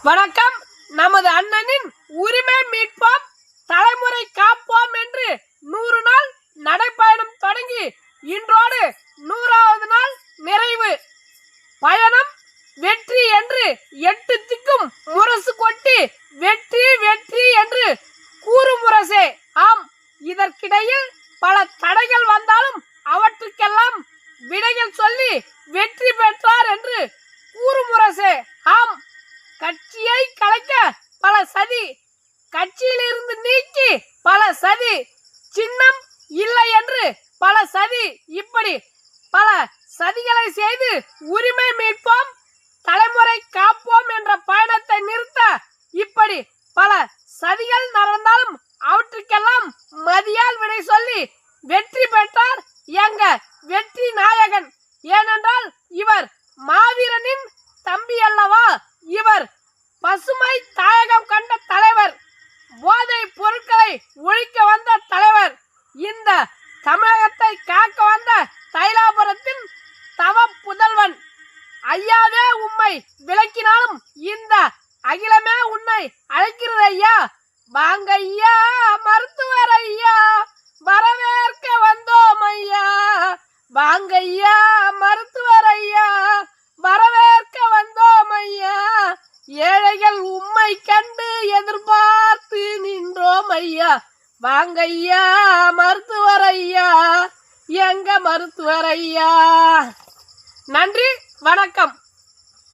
வணக்கம். நமது அண்ணனின் உரிமை மீட்போம், தலைமுறை காப்போம் என்று 100 நாள் நடைப்பயணம் தொடங்கி இன்றோடு 100வது நாள் நிறைவு. பயணம் வெற்றி என்று 8 திக்கும் முரசு கொட்டி வெற்றி வெற்றி என்று கூறு முரசே. ஆம், இதற்கிடையில் பல தடைகள் வந்தாலும் அவற்றுக்கெல்லாம் விடைகள் சொல்லி வெற்றி பெற்றார் என்று கூறு முரசே. ஆம், கட்சியை கலைக்க பல சதி, கட்சியில் இருந்து நீக்கி பல சதி, சின்னம் இல்லை என்று பல சதி, இப்படி பல சதிகளை செய்து உரிமை மீட்போம், தலைமுறை காப்போம் என்ற பயணத்தை நிறுத்த இப்படி பல சதிகள் நடந்தாலும் அவற்றுக்கெல்லாம் மதியால் விடை சொல்லி வெற்றி பெற்றார் எங்க வெற்றி நாயகன். ஏனென்றால் இவர் மாவீரனின் தம்பி அல்லவா. இவர் பசுமை தாயகம் கண்ட தலைவர், போதை பொருட்களை ஒழிக்க வந்த தலைவர், இந்த தமிழகத்தை காக்க வந்த தைலாபுரத்தின் தவ புதல்வன். ஐயாவே உம்மை விளக்கினாலும் இந்த அகிலமே உன்னை அழைக்கிறது ஐயா. வாங்க ஐயா மருத்துவர் ஐயா, வரவேற்க வந்தோம் ஐயா. வாங்க ஐயா மருத்துவர் ஐயா, வரவேற்க வந்தோம் ஐயா. ஏழைகள் உம்மை கண்டு எதிர்பார்த்து நின்றோம் ஐயா. வாங்க ஐயா மருத்துவர் ஐயா, எங்க மருத்துவர் ஐயா. நன்றி, வணக்கம்.